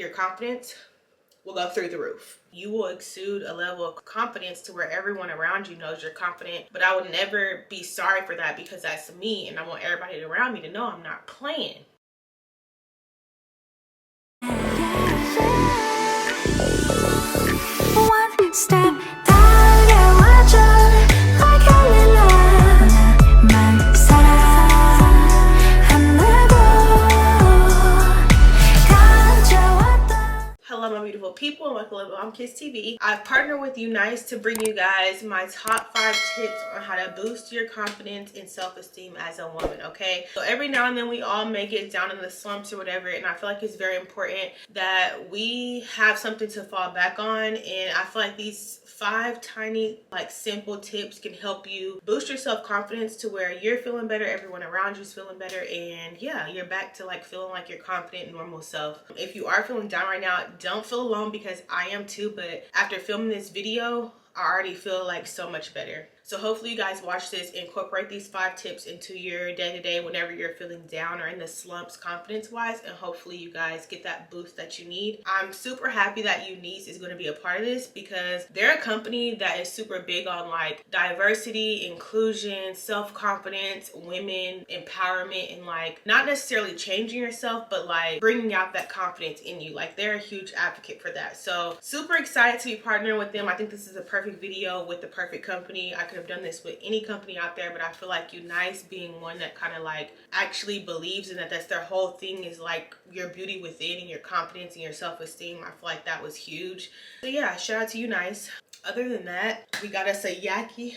your confidence will go through the roof. You will exude a level of confidence to where everyone around you knows you're confident. But I would never be sorry for that, because that's me, and I want everybody around me to know I'm not playing. One step 달려와줘 like 나만 사랑한다고 가져왔던. Hello my beautiful people, and welcome. I'm Kiss TV. I've partnered with UNice to bring you guys my top 5 tips on how to boost your confidence and self-esteem as a woman, okay? So every now and then we all may get down in the slumps or whatever, and I feel like it's very important that we have something to fall back on, and I feel like these 5 tiny, like, simple tips can help you boost your self-confidence to where you're feeling better, everyone around you's feeling better, and yeah, you're back to like feeling like your confident, normal self. If you are feeling down right now, don't feel alone, because I am too, but after filming this video, I already feel like so much better. So hopefully you guys watch this, incorporate these 5 tips into your day-to-day whenever you're feeling down or in the slumps confidence-wise, and hopefully you guys get that boost that you need. I'm super happy that UNice is going to be a part of this, because they're a company that is super big on like diversity, inclusion, self-confidence, women empowerment, and like not necessarily changing yourself, but like bringing out that confidence in you. Like they're a huge advocate for that. So super excited to be partnering with them. I think this is a perfect video with the perfect company. I could have done this with any company out there, but I feel like UNice, being one that kind of like actually believes in that, that's their whole thing, is like your beauty within and your confidence and your self-esteem. I feel like that was huge. So yeah, shout out to UNice. Other than that, we got us a yaki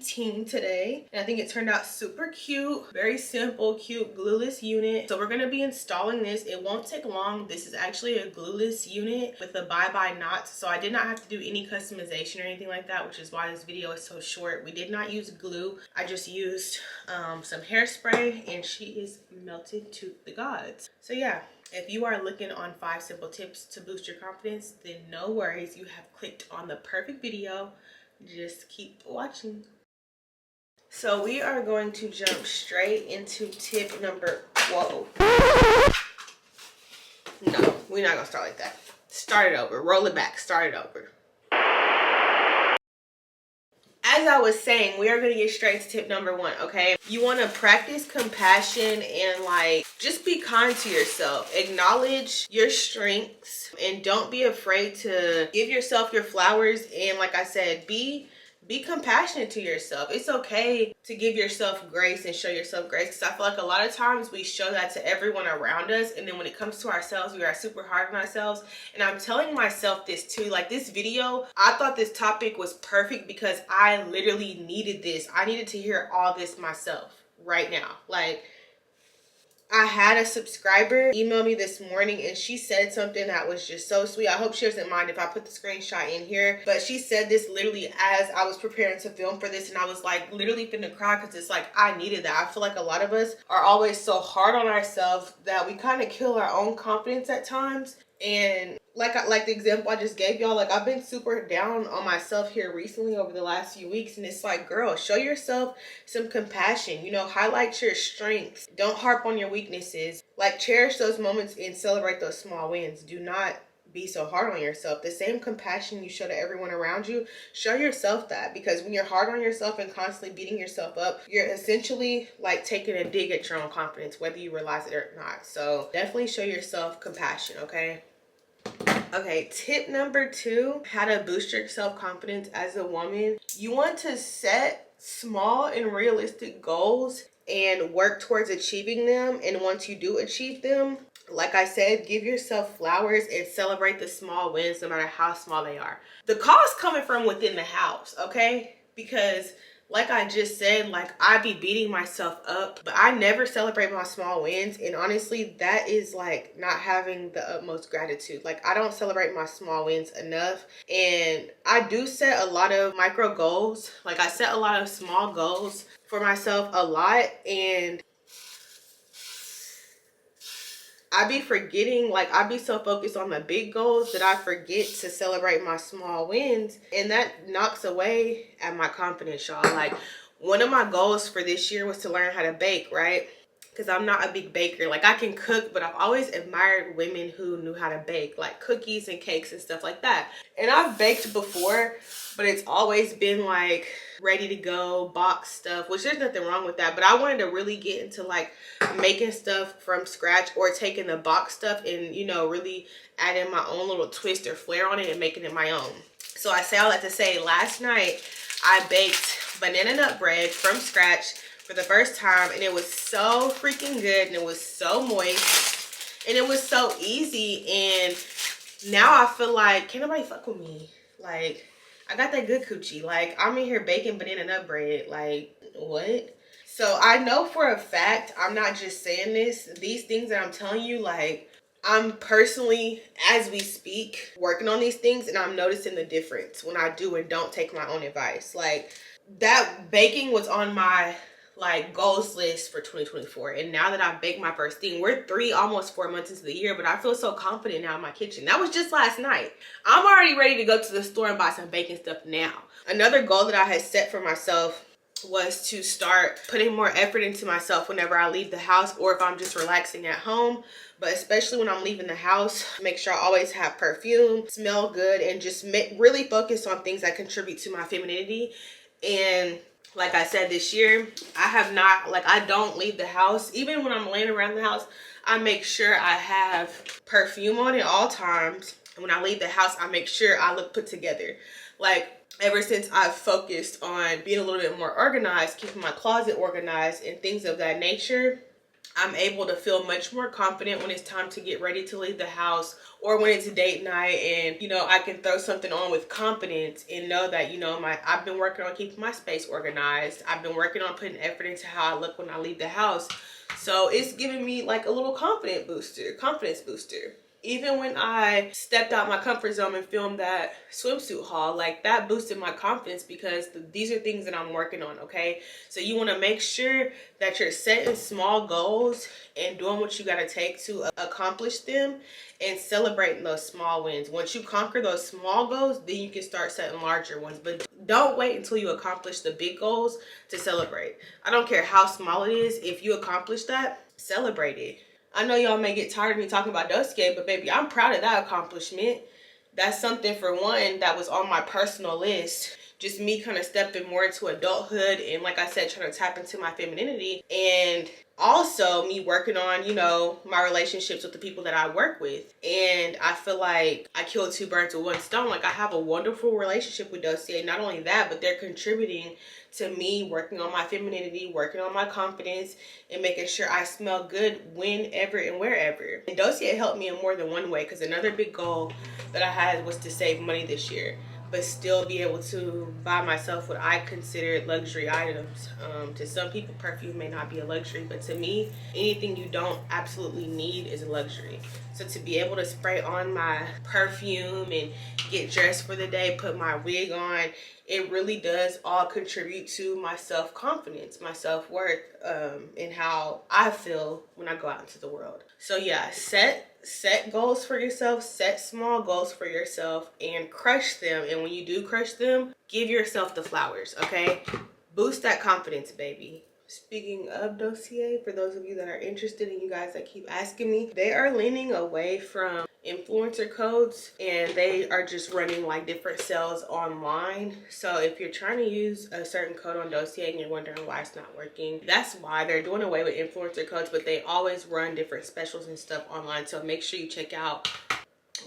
team today, and I think it turned out super cute. Very simple, cute, glueless unit. So we're going to be installing this. It won't take long. This is actually a glueless unit with a bye-bye knots, so I did not have to do any customization or anything like that, which is why this video is so short. We did not use glue. I just used some hairspray, and she is melted to the gods. So yeah, if you are looking on 5 simple tips to boost your confidence, then no worries, you have clicked on the perfect video. Just keep watching. So we are going to jump straight into tip number, whoa. No, we're not gonna start like that. Start it over, roll it back, start it over. As I was saying, we are going to get straight to tip number 1, okay? You want to practice compassion and like just be kind to yourself. Acknowledge your strengths and don't be afraid to give yourself your flowers. And like I said, be compassionate to yourself. It's okay to give yourself grace and show yourself grace, because I feel like a lot of times we show that to everyone around us, and then when it comes to ourselves, we are super hard on ourselves. And I'm telling myself this too. Like this video, I thought this topic was perfect because I literally needed this. I needed to hear all this myself right now. Like, I had a subscriber email me this morning, and she said something that was just so sweet. I hope she doesn't mind if I put the screenshot in here, but she said this literally as I was preparing to film for this, and I was like literally finna cry, because it's like I needed that. I feel like a lot of us are always so hard on ourselves that we kind of kill our own confidence at times. And like the example I just gave y'all, like I've been super down on myself here recently over the last few weeks, and it's like, girl, show yourself some compassion, you know, highlight your strengths, don't harp on your weaknesses, like cherish those moments and celebrate those small wins. Do not be so hard on yourself. The same compassion you show to everyone around you, show yourself that, because when you're hard on yourself and constantly beating yourself up, you're essentially like taking a dig at your own confidence, whether you realize it or not. So definitely show yourself compassion, okay? Okay, tip number 2, how to boost your self-confidence as a woman. You want to set small and realistic goals and work towards achieving them. And once you do achieve them, like I said, give yourself flowers and celebrate the small wins, no matter how small they are. The call's coming from within the house, okay? Because like I just said, like I be beating myself up, but I never celebrate my small wins. And honestly, that is like not having the utmost gratitude. Like I don't celebrate my small wins enough. And I do set a lot of micro goals. Like I set a lot of small goals for myself a lot. And I be forgetting, like I be so focused on the big goals that I forget to celebrate my small wins, and that knocks away at my confidence, y'all. Like one of my goals for this year was to learn how to bake, right? because I'm not a big baker. Like, I can cook, but I've always admired women who knew how to bake, like cookies and cakes and stuff like that. And I've baked before, but it's always been like ready to go box stuff, which there's nothing wrong with that. But I wanted to really get into like making stuff from scratch, or taking the box stuff and, you know, really adding my own little twist or flair on it and making it my own. So I say all that to say, last night I baked banana nut bread from scratch for the first time, and it was so freaking good, and it was so moist, and it was so easy. And now I feel like, can't nobody fuck with me. Like, I got that good coochie. Like, I'm in here baking banana nut bread. Like, what? So I know for a fact, I'm not just saying this, these things that I'm telling you, like, I'm personally, as we speak, working on these things, and I'm noticing the difference when I do and don't take my own advice. Like, that baking was on my like goals list for 2024, and now that I've baked my first thing, we're almost 4 months into the year, but I feel so confident now in my kitchen. That was just last night. I'm already ready to go to the store and buy some baking stuff now. Another goal that I had set for myself was to start putting more effort into myself whenever I leave the house, or if I'm just relaxing at home. But especially when I'm leaving the house, make sure I always have perfume, smell good, and just really focus on things that contribute to my femininity. And like I said, this year, I don't leave the house. Even when I'm laying around the house, I make sure I have perfume on at all times. And when I leave the house, I make sure I look put together. Like, ever since I've focused on being a little bit more organized, keeping my closet organized and things of that nature, I'm able to feel much more confident when it's time to get ready to leave the house, or when it's a date night, and, you know, I can throw something on with confidence and know that, you know, I've been working on keeping my space organized. I've been working on putting effort into how I look when I leave the house. So it's giving me like a little confidence booster. Even when I stepped out my comfort zone and filmed that swimsuit haul, like, that boosted my confidence, because these are things that I'm working on, okay? So you want to make sure that you're setting small goals and doing what you got to take to accomplish them, and celebrating those small wins. Once you conquer those small goals, then you can start setting larger ones. But don't wait until you accomplish the big goals to celebrate. I don't care how small it is. If you accomplish that, celebrate it. I know y'all may get tired of me talking about Dossier, but baby, I'm proud of that accomplishment. That's something, for one, that was on my personal list. Just me kind of stepping more into adulthood, and, like I said, trying to tap into my femininity. And also me working on, you know, my relationships with the people that I work with. And I feel like I killed two birds with one stone. Like, I have a wonderful relationship with Dossier. Not only that, but they're contributing to me working on my femininity, working on my confidence, and making sure I smell good whenever and wherever. And Dossier helped me in more than one way, because another big goal that I had was to save money this year, but still be able to buy myself what I consider luxury items. To some people, perfume may not be a luxury, but to me, anything you don't absolutely need is a luxury. So to be able to spray on my perfume and get dressed for the day, put my wig on, it really does all contribute to my self-confidence, my self-worth, and how I feel when I go out into the world. So yeah, set goals for yourself, set small goals for yourself, and crush them. And when you do crush them, give yourself the flowers, okay? Boost that confidence, baby. Speaking of Dossier, for those of you that are interested and you guys that keep asking me, they are leaning away from influencer codes, and they are just running like different sales online. So if you're trying to use a certain code on Dossier and you're wondering why it's not working, that's why. They're doing away with influencer codes, but they always run different specials and stuff online. So make sure you check out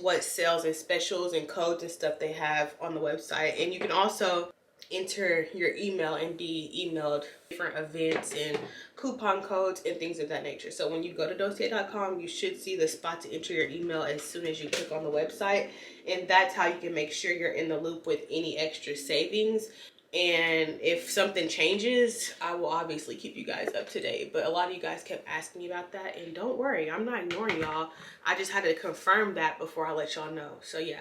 what sales and specials and codes and stuff they have on the website. And you can also enter your email and be emailed different events and coupon codes and things of that nature. So when you go to dossier.com, you should see the spot to enter your email as soon as you click on the website. And that's how you can make sure you're in the loop with any extra savings. And if something changes, I will obviously keep you guys up to date. But a lot of you guys kept asking me about that, and don't worry, I'm not ignoring y'all. I just had to confirm that before I let y'all know. So yeah,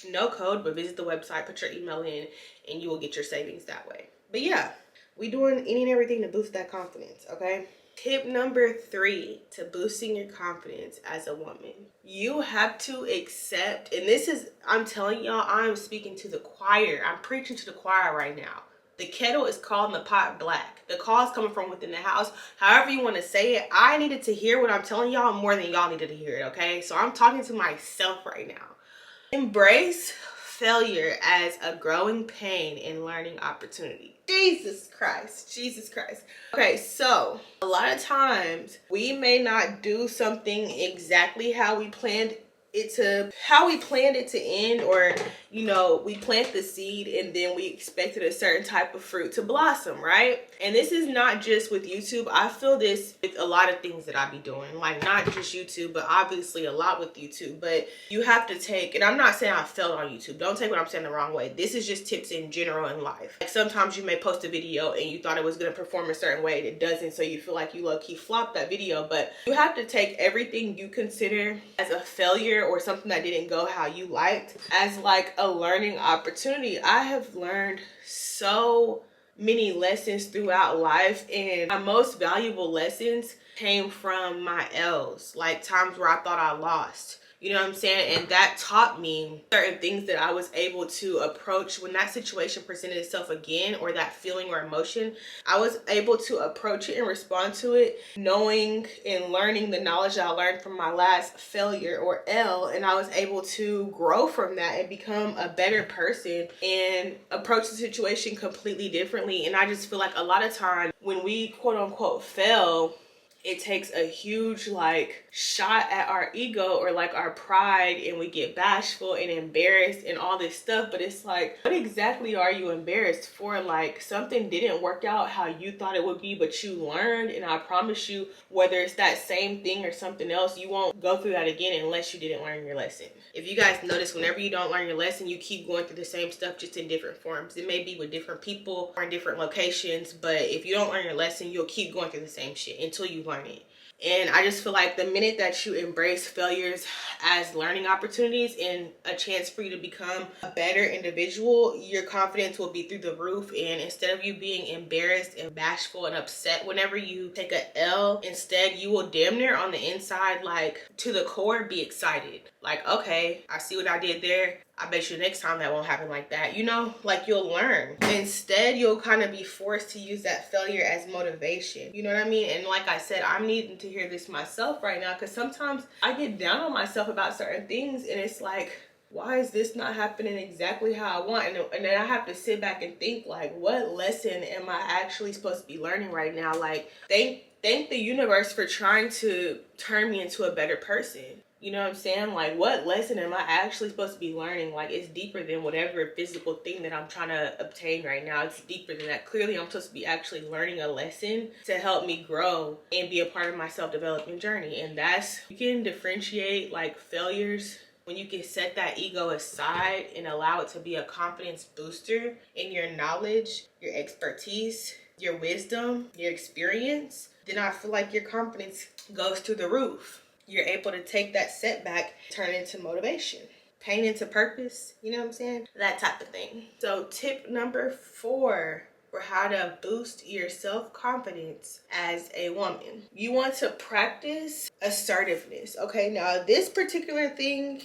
no code, but visit the website, put your email in, and you will get your savings that way. But yeah, we doing any and everything to boost that confidence, okay? Tip number 3 to boosting your confidence as a woman. You have to accept, and this is, I'm telling y'all, I'm speaking to the choir. I'm preaching to the choir right now, The kettle is calling the pot black. The call is coming from within the house. However you want to say it, I needed to hear what I'm telling y'all more than y'all needed to hear it, okay? So I'm talking to myself right now. Embrace failure as a growing pain and learning opportunity. Jesus Christ, Jesus Christ. Okay, so a lot of times we may not do something exactly how we planned it to end, or you know, we plant the seed and then we expected a certain type of fruit to blossom, right? And this is not just with YouTube. I feel this with a lot of things that I be doing, like not just YouTube, but obviously a lot with YouTube. But you have to take, and I'm not saying I failed on YouTube, don't take what I'm saying the wrong way. This is just tips in general in life. Like sometimes you may post a video and you thought it was going to perform a certain way and it doesn't, so you feel like you low-key flopped that video. But you have to take everything you consider as a failure or something that didn't go how you liked as like a learning opportunity. I have learned so many lessons throughout life, and my most valuable lessons came from my L's, like times where I thought I lost. You know what I'm saying? And that taught me certain things that I was able to approach when that situation presented itself again, or that feeling or emotion. I was able to approach it and respond to it, knowing and learning the knowledge that I learned from my last failure or L. And I was able to grow from that and become a better person and approach the situation completely differently. And I just feel like a lot of time when we quote unquote fail, it takes a huge like shot at our ego or like our pride, and we get bashful and embarrassed and all this stuff. But it's like, what exactly are you embarrassed for? Like something didn't work out how you thought it would be, but you learned, and I promise you, whether it's that same thing or something else, you won't go through that again unless you didn't learn your lesson. If you guys notice, whenever you don't learn your lesson, you keep going through the same stuff, just in different forms. It may be with different people or in different locations, but if you don't learn your lesson, you'll keep going through the same shit until you learn it. And I just feel like the minute that you embrace failures as learning opportunities and a chance for you to become a better individual, your confidence will be through the roof. And instead of you being embarrassed and bashful and upset whenever you take a L, instead you will damn near on the inside, like to the core, be excited. Like, okay, I see what I did there. I bet you next time that won't happen like that. You know, like you'll learn. Instead, you'll kind of be forced to use that failure as motivation. You know what I mean? And like I said, I'm needing to hear this myself right now, because sometimes I get down on myself about certain things and it's like, why is this not happening exactly how I want? And then I have to sit back and think, like, what lesson am I actually supposed to be learning right now? Like, thank the universe for trying to turn me into a better person. You know what I'm saying? Like, what lesson am I actually supposed to be learning? Like, it's deeper than whatever physical thing that I'm trying to obtain right now. It's deeper than that. Clearly, I'm supposed to be actually learning a lesson to help me grow and be a part of my self-development journey. And that's, you can differentiate like failures when you can set that ego aside and allow it to be a confidence booster in your knowledge, your expertise, your wisdom, your experience. Then I feel like your confidence goes through the roof. You're able to take that setback, turn it into motivation, pain into purpose, you know what I'm saying? That type of thing. So tip number 4 for how to boost your self-confidence as a woman. You want to practice assertiveness. Okay, now this particular thing,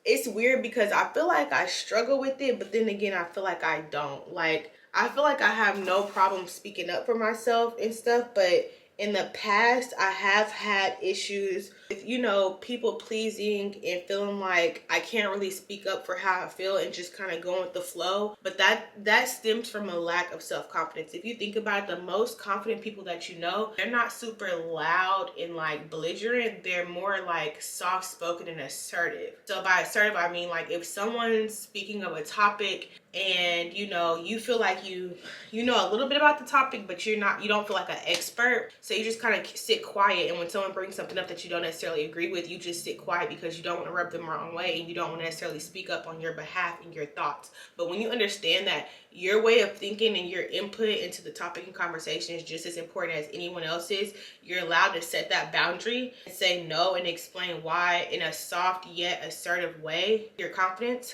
it's weird because I feel like I struggle with it, but then again, I feel like I don't. Like, I feel like I have no problem speaking up for myself and stuff, but in the past, I have had issues with, you know, people pleasing and feeling like I can't really speak up for how I feel and just kind of going with the flow. But that stems from a lack of self-confidence. If you think about it, the most confident people that you know, they're not super loud and like belligerent. They're more like soft-spoken and assertive. So by assertive, I mean like if someone's speaking of a topic and you know, you feel like you know a little bit about the topic, but you don't feel like an expert, so you just kind of sit quiet. And when someone brings something up that you don't necessarily agree with, you just sit quiet because you don't want to rub them the wrong way and you don't want to necessarily speak up on your behalf and your thoughts. But when you understand that your way of thinking and your input into the topic and conversation is just as important as anyone else's, you're allowed to set that boundary and say no and explain why in a soft yet assertive way. Your confidence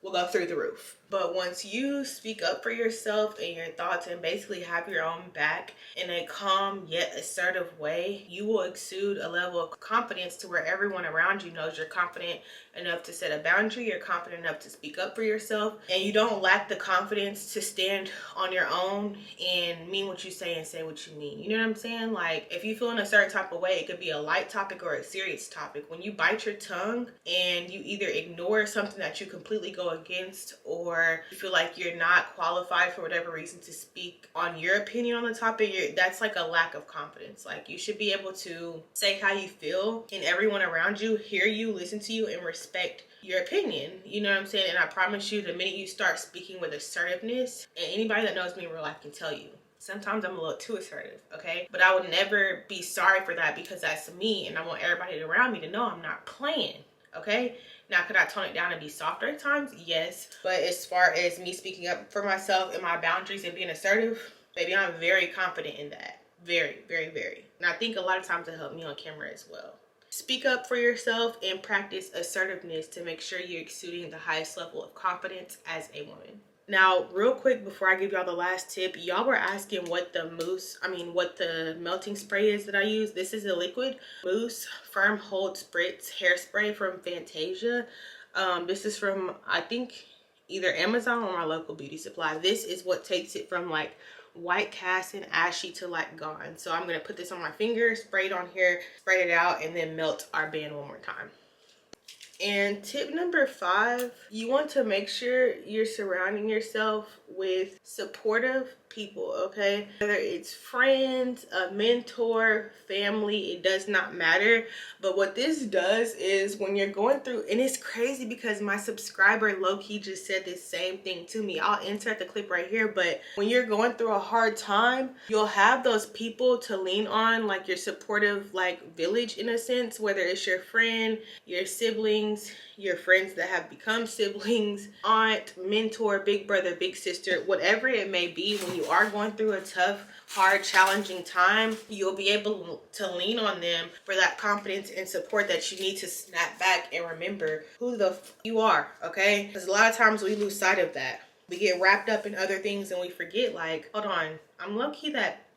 will go through the roof. But once you speak up for yourself and your thoughts and basically have your own back in a calm yet assertive way, you will exude a level of confidence to where everyone around you knows you're confident enough to set a boundary, you're confident enough to speak up for yourself, and you don't lack the confidence to stand on your own and mean what you say and say what you mean. You know what I'm saying? Like, if you feel in a certain type of way, it could be a light topic or a serious topic. When you bite your tongue and you either ignore something that you completely go against, or you feel like you're not qualified for whatever reason to speak on your opinion on the topic, that's like a lack of confidence. Like, you should be able to say how you feel and everyone around you hear you, listen to you, and respect your opinion. You know what I'm saying? And I promise you, the minute you start speaking with assertiveness, and anybody that knows me in real life can tell you, sometimes I'm a little too assertive, okay? But I would never be sorry for that, because that's me, and I want everybody around me to know I'm not playing, okay? Now, could I tone it down and be softer at times? Yes. But as far as me speaking up for myself and my boundaries and being assertive, baby, I'm very confident in that. Very, very, very. And I think a lot of times it helped me on camera as well. Speak up for yourself and practice assertiveness to make sure you're exuding the highest level of confidence as a woman. Now, real quick, before I give y'all the last tip, y'all were asking what the melting spray is that I use. This is a liquid mousse firm hold spritz hairspray from Fantasia. This is from, I think, either Amazon or my local beauty supply. This is what takes it from like white cast and ashy to like gone. So I'm gonna put this on my finger, spray it on here, spray it out, and then melt our band one more time. And tip number 5, you want to make sure you're surrounding yourself with supportive people, okay? Whether it's friends, a mentor, family, it does not matter. But what this does is when you're going through, and it's crazy because my subscriber low-key just said this same thing to me. I'll insert the clip right here, but when you're going through a hard time, you'll have those people to lean on, like your supportive like village in a sense, whether it's your friend, your siblings, your friends that have become siblings, aunt, mentor, big brother, big sister, whatever it may be. When you are going through a tough, hard, challenging time, you'll be able to lean on them for that confidence and support that you need to snap back and remember who the you are, okay? Because a lot of times we lose sight of that. We get wrapped up in other things and we forget, like, hold on, I'm low-key that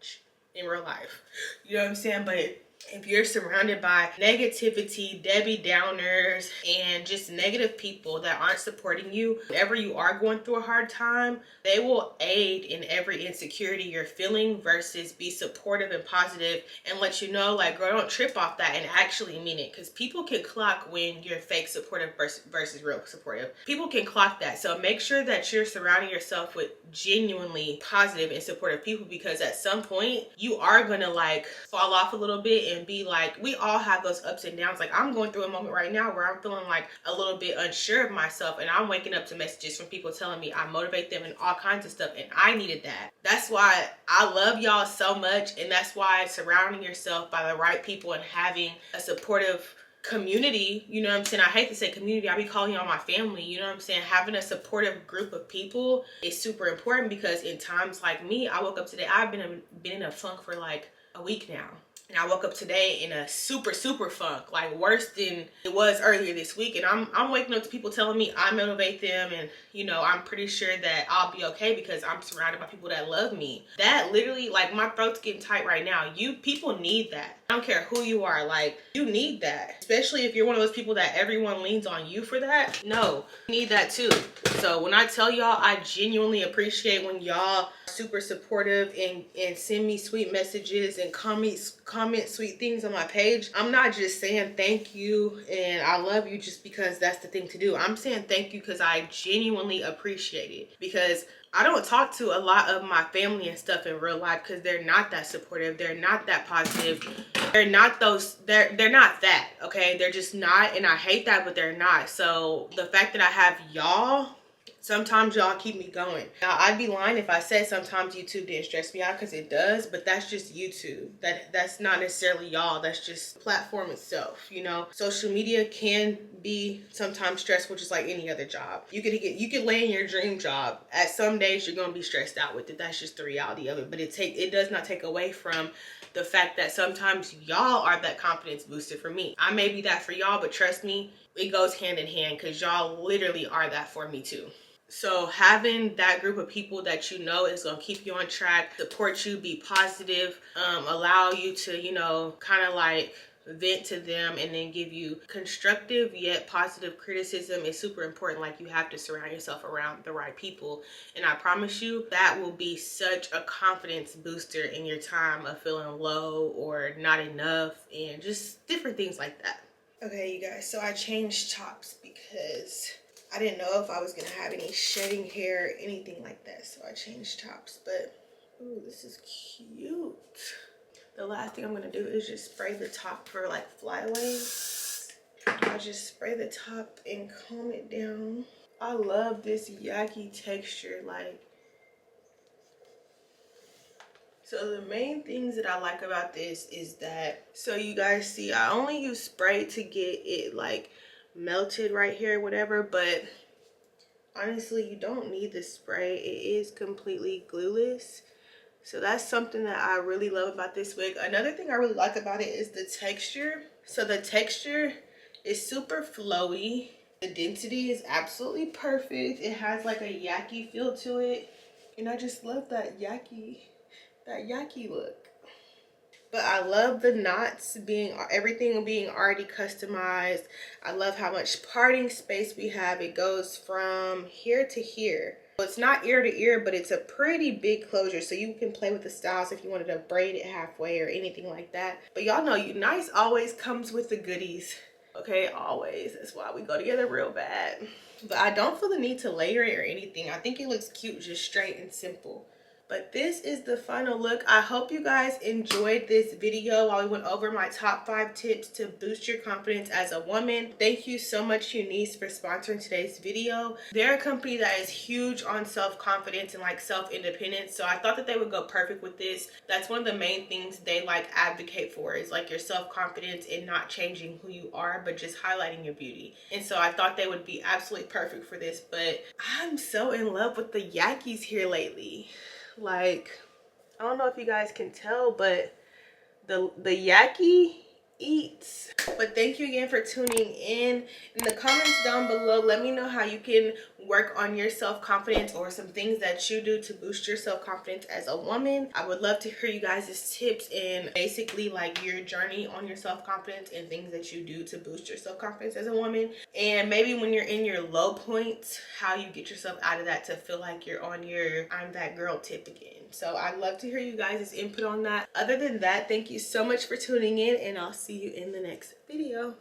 in real life. You know what I'm saying? But if you're surrounded by negativity, Debbie Downers, and just negative people that aren't supporting you, whenever you are going through a hard time, they will aid in every insecurity you're feeling versus be supportive and positive and let you know, like, girl, don't trip off that and actually mean it. Because people can clock when you're fake supportive versus real supportive. People can clock that. So make sure that you're surrounding yourself with genuinely positive and supportive people, because at some point you are gonna like fall off a little bit and be like, we all have those ups and downs. Like, I'm going through a moment right now where I'm feeling like a little bit unsure of myself, and I'm waking up to messages from people telling me I motivate them and all kinds of stuff, and I needed that. That's why I love y'all so much, and that's why surrounding yourself by the right people and having a supportive community, you know what I'm saying? I hate to say community, I be calling y'all my family, you know what I'm saying? Having a supportive group of people is super important, because in times like me, I woke up today, I've been in a funk for like a week now. And I woke up today in a super funk, like worse than it was earlier this week. And I'm waking up to people telling me I motivate them, and you know, I'm pretty sure that I'll be okay because I'm surrounded by people that love me. That literally, like, my throat's getting tight right now. People need that. I don't care who you are, like, you need that. Especially if you're one of those people that everyone leans on you for that. No, you need that too. So when I tell y'all, I genuinely appreciate when y'all super supportive and send me sweet messages and comment sweet things on my page. I'm not just saying thank you and I love you just because that's the thing to do. I'm saying thank you because I genuinely appreciate it, because I don't talk to a lot of my family and stuff in real life because they're not that supportive. They're not that positive. They're not not that, okay? They're just not, and I hate that, but they're not. So the fact that I have y'all, sometimes y'all keep me going. Now, I'd be lying if I said sometimes YouTube didn't stress me out, because it does, but that's just YouTube. That's not necessarily y'all. That's just the platform itself, you know? Social media can be sometimes stressful, just like any other job. You could land your dream job. At some days, you're gonna be stressed out with it. That's just the reality of it. But it does not take away from the fact that sometimes y'all are that confidence booster for me. I may be that for y'all, but trust me, it goes hand in hand, because y'all literally are that for me too. So having that group of people that you know is going to keep you on track, support you, be positive, allow you to, you know, kind of like vent to them and then give you constructive yet positive criticism is super important. Like, you have to surround yourself around the right people, and I promise you that will be such a confidence booster in your time of feeling low or not enough and just different things like that. Okay, you guys, so I changed tops because I didn't know if I was gonna have any shedding hair or anything like that, so I changed tops. But ooh, this is cute. The last thing I'm gonna do is just spray the top for like flyaways. I just spray the top and calm it down. I love this yaki texture. Like, so the main things that I like about this is that, so you guys see, I only use spray to get it like melted right here, whatever, but honestly, you don't need the spray. It is completely glueless. So that's something that I really love about this wig. Another thing I really like about it is the texture. So the texture is super flowy. The density is absolutely perfect. It has like a yaki feel to it. And I just love that yaki look. But I love the knots being, everything being already customized. I love how much parting space we have. It goes from here to here. It's not ear to ear, but it's a pretty big closure, so you can play with the styles if you wanted to braid it halfway or anything like that. But y'all know UNice always comes with the goodies. Okay, always. That's why we go together real bad. But I don't feel the need to layer it or anything. I think it looks cute, just straight and simple. But this is the final look. I hope you guys enjoyed this video while we went over my top 5 tips to boost your confidence as a woman. Thank you so much, UNice, for sponsoring today's video. They're a company that is huge on self-confidence and like self-independence, so I thought that they would go perfect with this. That's one of the main things they like advocate for, is like your self-confidence and not changing who you are, but just highlighting your beauty. And so I thought they would be absolutely perfect for this. But I'm so in love with the yakis here lately. Like, I don't know if you guys can tell, but the yaki eats. But thank you again for tuning in. In the comments down below, let me know how you can work on your self-confidence or some things that you do to boost your self-confidence as a woman. I would love to hear you guys' tips and basically like your journey on your self-confidence and things that you do to boost your self-confidence as a woman. And maybe when you're in your low points, how you get yourself out of that to feel like you're on your I'm that girl tip again. So I'd love to hear you guys' input on that. Other than that, thank you so much for tuning in, and I'll see you in the next video.